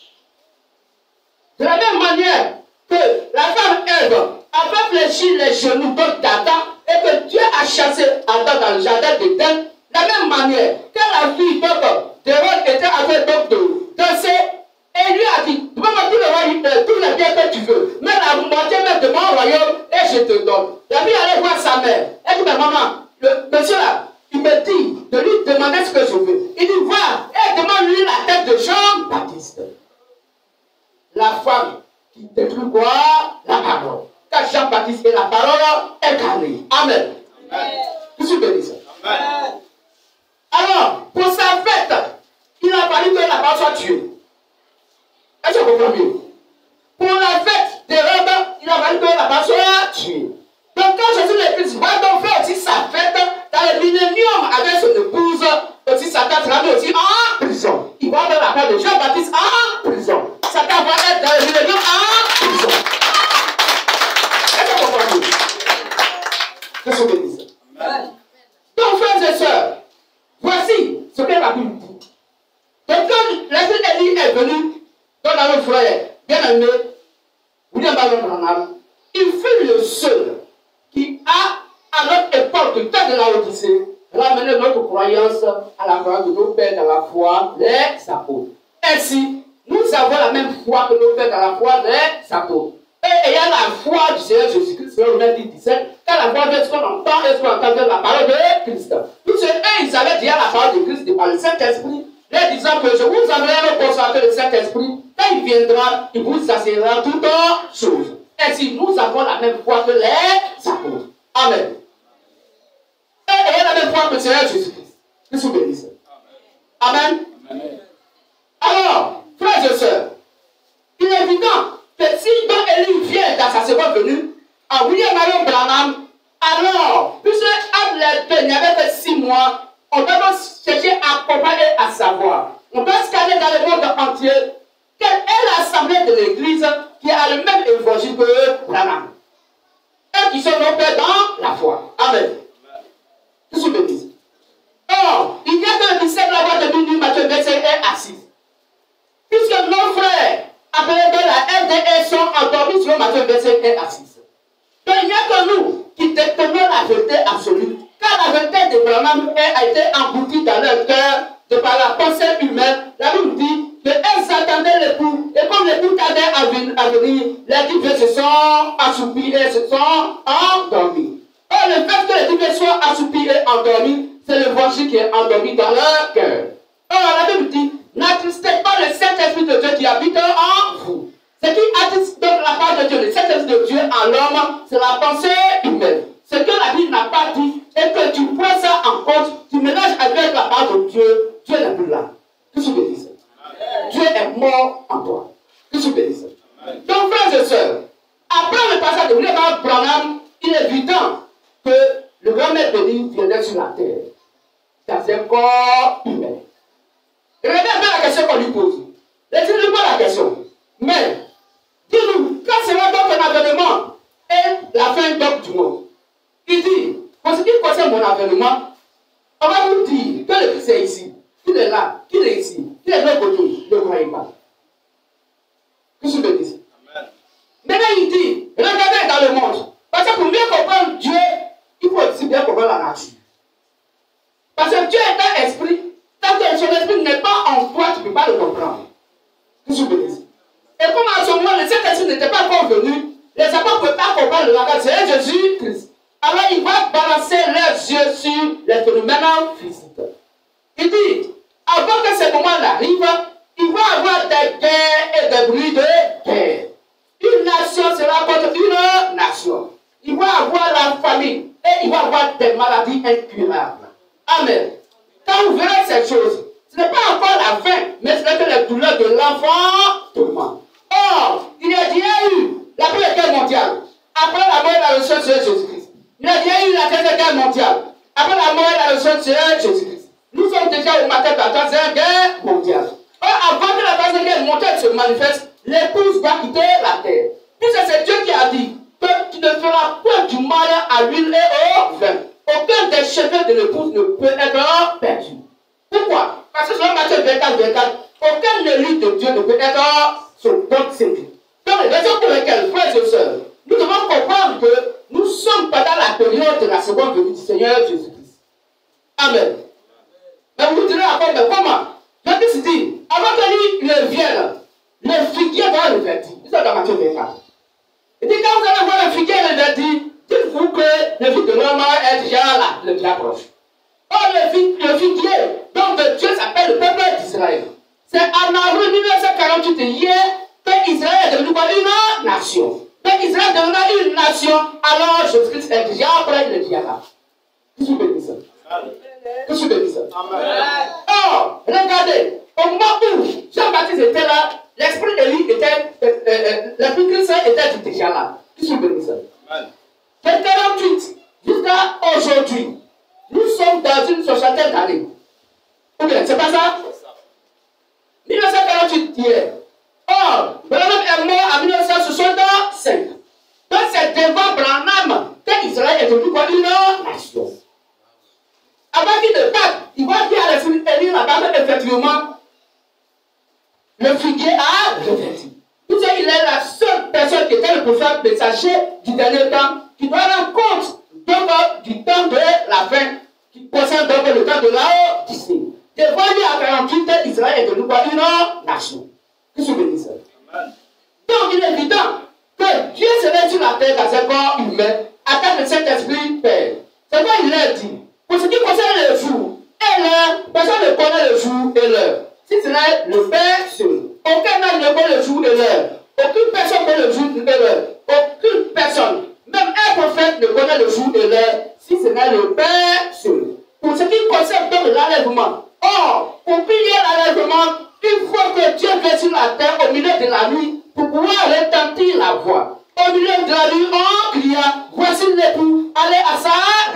De la même manière que la femme Ève avait fléchi les genoux d'Adam et que Dieu a chassé Adam dans le jardin d'Éden, de la même manière que la fille d'Hérode était avec de danser, et lui a dit, donne-moi tous les biens que tu veux, mais la moitié même de mon royaume et je te donne. La fille allait voir sa mère. Elle dit, mais maman, le monsieur là, il me dit de lui demander ce que je veux. Il dit, va, et demande-lui la tête de Jean-Baptiste. La femme qui détruit quoi? La parole. Car Jean-Baptiste est la parole incarnée. Amen. Je suis béni. Amen. Alors, pour sa fête, il a fallu que la parole soit tuée. Est-ce que vous comprenez mieux? Pour la fête des robes, il a fallu que la parole soit tuée. Donc quand Jésus le Christ va donc faire aussi sa fête dans le millénium avec son épouse, aussi Satan sera mis aussi en prison. Il va avoir la part de Jean-Baptiste en prison. Satan va être dans le millénium en prison. Est-ce que vous comprenez? Je suis béni. Donc frères et sœurs, voici ce que la Bible dit. Donc quand l'esprit d'Élie est venu dans notre frère bien-aimé, William Branham, il fut le seul qui a, à notre époque, du temps de la Odyssée, ramené notre croyance à la croyance de nos pères dans la foi, les apôtres. Ainsi, nous avons la même foi que nos pères dans la foi, les apôtres. Et ayant la foi du Seigneur Jésus-Christ, selon Romains 10-17, car la foi vient de ce qu'on entend et ce qu'on entend de la parole de Christ. Tous ceux, ils avaient déjà la parole de Christ par le Saint-Esprit, leur disant que je vous enverrai le consolateur le Saint-Esprit, quand il viendra, il vous assurera toutes choses. Ainsi, nous avons la même foi que les apôtres. Amen. Et ayant la même foi que le Seigneur Jésus-Christ. Que vous bénisse. Amen. Amen. Alors, frères et sœurs, il est évident que si donc Élie vient dans sa seconde venue, à William Marion Branham, alors, puisque entre les deux, il n'y avait que 6 mois, on doit donc chercher à comprendre et à savoir. On doit scanner dans le monde entier quelle est l'assemblée de l'Église qui a le même évangile que Branham. Et qui sont nos pères dans la foi. Amen. Je suis béni. Or, il y a que le 17 la voix de minuit, Matthieu 25 est assise. Puisque nos frères, appelés de la LDS, sont endormis sur Matthieu 25 est assise. Donc il n'y a que nous qui détenons la vérité absolue. Car la vérité de Branham a été engloutie dans leur cœur de par la pensée humaine. La Bible dit qu'elles attendaient l'époux, et comme l'époux tardait à venir, les divins se sont assoupis et se sont endormis. Or, le fait que les divins soient assoupis et endormis, c'est l'évangile qui est endormi dans leur cœur. Or, la Bible dit, n'attristez pas le Saint-Esprit de Dieu qui habite en vous. Ce qui attriste donc la part de Dieu, le Saint-Esprit de Dieu en l'homme, c'est la pensée humaine. Ce que la Bible n'a pas dit, et que tu prends ça en compte, tu mélanges avec la part de Dieu, Dieu n'est plus là. Que tu bénisses. Dieu est mort en toi. Que tu bénisses. Donc, frères et sœurs, après le passage de William Branham, il est évident que le grand maître de l'île viendrait sur la terre, dans un corps humain. Regardez un peu la question qu'on lui pose. Laissez-lui pas la question. Mais, dis-nous, quand sera donc un avènement et la fin donc du monde? Il dit, pour ce qui concerne mon avènement, on va vous dire que le Christ est ici, qu'il est là, qu'il est ici, qu'il est de l'autre côté, ne croyez pas. Que je te dise. Maintenant, il dit, regardez dans le monde. Parce que pour mieux comprendre Dieu, il faut aussi bien comprendre la nature. Parce que Dieu est un esprit. Tant que son esprit n'est pas en toi, tu ne peux pas le comprendre. Que je te dise. Et comme à ce moment, le Saint-Esprit n'était pas encore venu, les apôtres ne pouvaient pas comprendre le langage de Jésus-Christ. Alors il va balancer leurs yeux sur les phénomènes physiques. Il dit, avant que ce moment-là arrive, il va y avoir des guerres et des bruits de guerre. Une nation sera contre une nation. Il va y avoir la famine et il va y avoir des maladies incurables. Amen. Quand vous verrez ces choses, Ce n'est pas encore la fin, mais ce n'est que les douleurs de l'enfantement. Or, il y a déjà eu la Première Guerre mondiale, après la mort et la résurrection de Jésus-Christ. Il y a déjà eu la Deuxième Guerre mondiale, après la mort et la résurrection de Jésus-Christ. Nous sommes déjà au matin de la Troisième Guerre mondiale. Or, avant que la Troisième Guerre mondiale se manifeste, l'épouse doit quitter la terre. Puisque c'est Dieu qui a dit que tu ne feras point du mal à l'huile et au vin. Aucun des cheveux de l'épouse ne peut être perdu. Pourquoi? Parce que selon Matthieu 24, 24, aucun élu de Dieu ne peut être son bon séduit. Donc, les raisons pour lesquelles, frères et sœurs, nous devons comprendre que nous sommes pendant la période de la seconde venue du Seigneur Jésus-Christ. Amen. Mais vous vous direz encore, mais comment? Jésus dit, avant que lui ne vienne, le figuier va le verdir. C'est dans Matthieu 24. Il dit, quand vous allez voir le figuier le verdir, dites-vous que le fils de l'homme est déjà là, le bien proche. Or, le figuier, donc de Dieu s'appelle le peuple d'Israël. C'est en avril 1948, hier, que Israël est devenu une nation. Que Israël est devenu une nation, alors Jésus-Christ est déjà près, il est déjà là. Que suis bénissant. Que suis bénissant. Or, regardez, au moment où Jean-Baptiste était là, l'esprit d'Élie était, l'esprit Christ était déjà là. Que suis bénissant. De 48 jusqu'à aujourd'hui, nous sommes dans une soixantaine d'années. Ou bien, c'est pas ça? 1948 hier. Or, Branham est mort en 1965. Donc c'est devant Branham qu'Israël est devenu comme une nation. Avant qu'il ne parte, il va dire à l'esprit d'Élie là-bas qu'effectivement, le figuier a reverti. Vous savez, il est la seule personne qui était le prophète messager du dernier temps qui doit rendre compte donc, du temps de la fin, qui concerne donc le temps de la Odyssée. Devant lui à 48, Israël est devenu une nation. Que se bénisse. Donc il est évident que Dieu serait sur la terre dans un corps humain, attaque le Saint-Esprit Père. C'est quoi il leur dit? Pour ce qui concerne le jour et l'heure, personne ne connaît le jour et l'heure. Si ce n'est le Père seul. Aucun homme ne connaît le jour et l'heure. Aucune personne ne connaît le jour et l'heure. Aucune personne, même un prophète, ne connaît le jour et l'heure, si ce n'est le Père seul. Pour ce qui concerne donc l'enlèvement, or, pour payer l'enlèvement, il faut que Dieu vienne sur la terre au milieu de la nuit pour pouvoir retentir la voix. Au milieu de la nuit, en criant, voici l'époux, allez à sa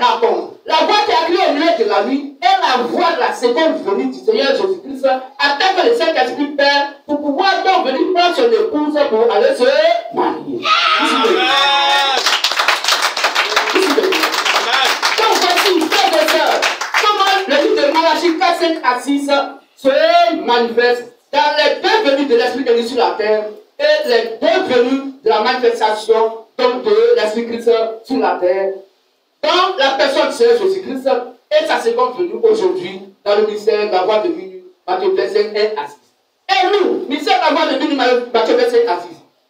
rencontre. La voix qui a crié au milieu de la nuit est la voix de la seconde venue du Seigneur Jésus-Christ, attaque le Saint-Esprit Père pour pouvoir donc venir prendre son épouse pour aller se marier. Donc voici, frères et sœurs, comment le livre de Malachie 4, 5 à 6 se manifeste dans les deux venues de l'Esprit de Dieu sur la terre et les deux venues de la manifestation donc de l'Esprit Christ sur la terre. Dans la personne de Jésus-Christ et sa seconde venue aujourd'hui dans le ministère de la voie de minuit, Matthieu 25 et à 6. Et nous, ministère de la voie de minuit, Matthieu 25 à 6,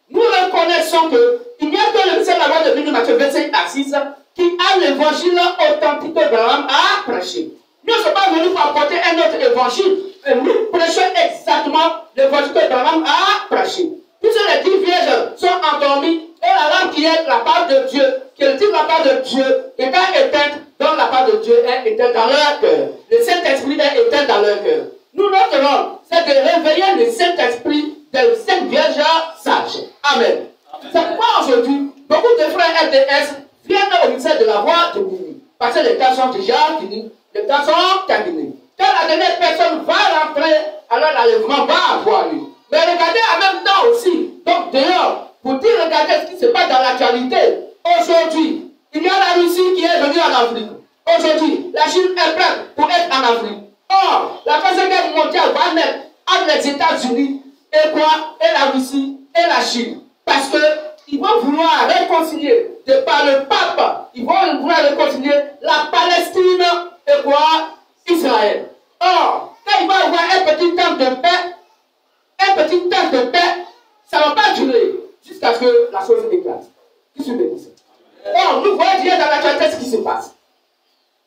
nous reconnaissons qu'il n'y a que le ministère de la voie de minuit, Matthieu 25 à 6, qui a l'évangile authentique que Branham a prêché. Nous ne sommes pas venus pour apporter un autre évangile. Nous prêchons exactement l'évangile que Branham a prêché. Puisque les 10 vierges sont endormies et la lampe qui est la part de Dieu, qui est la part de Dieu, étant éteinte, donc la part de Dieu est éteinte dans leur cœur. Le Saint-Esprit est éteint dans leur cœur. Nous, notre rôle, c'est de réveiller le Saint-Esprit des 5 vierges sages. Amen. C'est pourquoi aujourd'hui, beaucoup de frères LDS viennent au ministère de la voie de minuit. Parce que les temps sont déjà finis. Les temps sont terminés. Quand la dernière personne va rentrer, alors l'enlèvement va avoir lieu. Mais regardez en même temps aussi, donc dehors, pour dire, regardez ce qui se passe dans l'actualité. Aujourd'hui, il y a la Russie qui est venue en Afrique. Aujourd'hui, la Chine est prête pour être en Afrique. Or, la Troisième Guerre mondiale va naître entre les États-Unis et quoi? Et la Russie et la Chine. Parce qu'ils vont vouloir réconcilier, de par le pape, ils vont vouloir réconcilier la Palestine et quoi? Israël. Or, quand il va y avoir un petit temps de paix, ça ne va pas durer jusqu'à ce que la chose éclate. Qui se bénisse. Or, nous voyons déjà dans l'actualité ce qui se passe.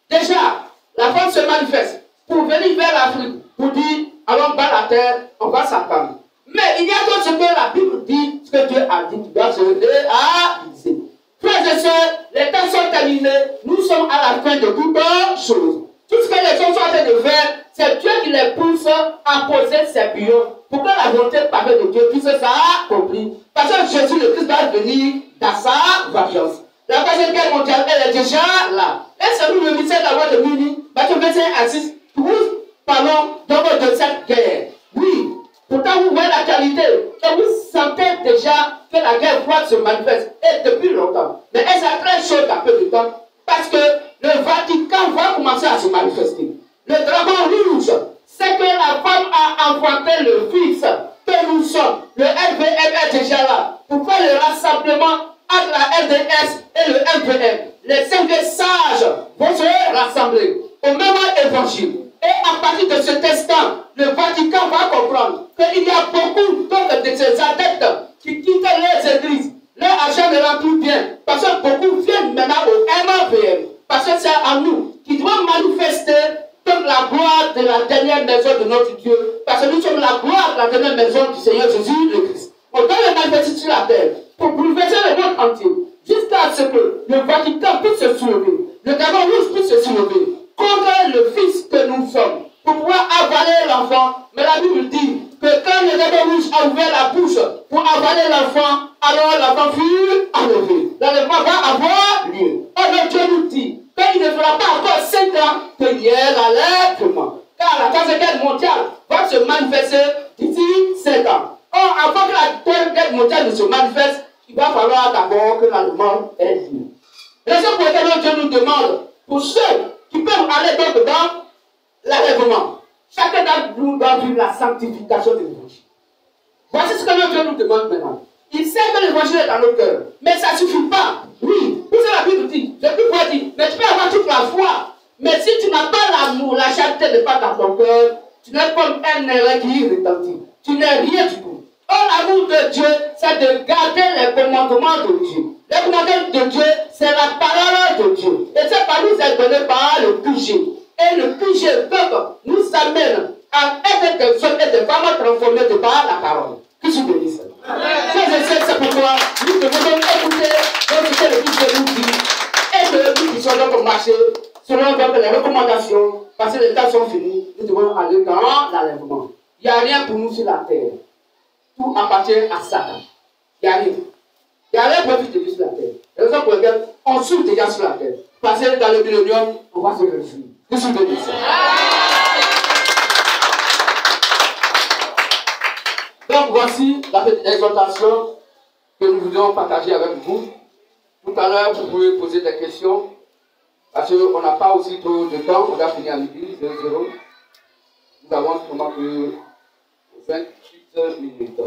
Déjà, la France se manifeste pour venir vers l'Afrique, pour dire, allons bas la terre, on va s'entendre. Mais il y a d'autres ce que la Bible dit, ce que Dieu a dit, qui doit se réaliser. Frères et sœurs, les temps sont terminés, nous sommes à la fin de toutes choses. Tout ce que les gens sont en train de faire, c'est Dieu qui les pousse à poser ses pions pour que la volonté parfaite de Dieu puisse s'accomplir. Parce que Jésus le Christ va venir dans sa vengeance. La Deuxième Guerre mondiale, elle est déjà là. Et c'est nous le mystère de la loi de Muni, Matthieu 25 à 6, nous parlons donc de cette guerre. Oui, pourtant vous voyez l'actualité, et vous sentez déjà que la guerre froide se manifeste, et depuis longtemps. Mais elle sera très chaude à peu de temps, parce que le Vatican va commencer à se manifester. Le dragon rouge, c'est que la femme a enfanté le fils que nous sommes. Le LVM est déjà là, pour faire le rassemblement entre la LDS et le MVM. Les 5 sages vont se rassembler au même évangile. Et à partir de cet instant, le Vatican va comprendre qu'il y a beaucoup d'autres de ces adeptes qui quittent les églises. Leur argent ne rend plus bien. Parce que beaucoup viennent maintenant au MVM. Parce que c'est à nous qui devons manifester toute la gloire de la dernière maison de notre Dieu. Parce que nous sommes la gloire de la dernière maison du Seigneur Jésus le Christ. On doit le manifester sur la terre pour bouleverser le monde entier. Jusqu'à ce que le Vatican puisse se soulever. Le dragon rouge puisse se soulever contre le fils que nous sommes, pour pouvoir avaler l'enfant. Mais la Bible dit que quand le dragon rouge a ouvert la bouche pour avaler l'enfant, alors l'enfant fut enlevé. L'enlèvement va avoir lieu. Or, le Dieu nous dit qu'il ne fera pas encore 5 ans qu'il y ait l'enlèvement. Car la Troisième Guerre mondiale va se manifester d'ici 5 ans. Or, avant que la Troisième Guerre mondiale ne se manifeste, il va falloir d'abord que l'enlèvement ait lieu. Raison pour laquelle Dieu nous demande, pour ceux qui peuvent aller donc dans l'enlèvement, chacun d'entre nous doit vivre la sanctification de l'évangile. Voici ce que Dieu nous demande maintenant. Il sait que l'évangile est dans nos cœurs, mais ça ne suffit pas. Oui, tout ce que la Bible dit, je peux pas dire, mais tu peux avoir toute la foi. Mais si tu n'as pas l'amour, la charité n'est pas dans ton cœur, tu n'es comme un air qui retentit. Tu n'es rien du tout. Or, l'amour de Dieu, c'est de garder les commandements de Dieu. Les commandements de Dieu, c'est la parole de Dieu. Et cette parole nous est donnée par le QG. Et le QG nous amène à être des hommes et des femmes transformés de par la parole. Que je bénisse. C'est pourquoi nous devons écouter ce que le QG nous dit. Et que nous puissions donc marcher selon donc les recommandations. Parce que les temps sont finis, nous devons aller dans l'enlèvement. Il n'y a rien pour nous sur la terre. Tout appartient à Satan. Il n'y a rien. Il n'y a rien pour vivre de sur la terre. C'est la raison pour laquelle on souffre déjà sur la terre. Parce que dans le millénium, on va se réjouir. Que je bénisse. Donc voici la petite exhortation que nous voulons partager avec vous. Tout à l'heure, vous pouvez poser des questions. Parce qu'on n'a pas aussi trop de temps. On va finir à midi, 00. Nous avons seulement que 28 minutes.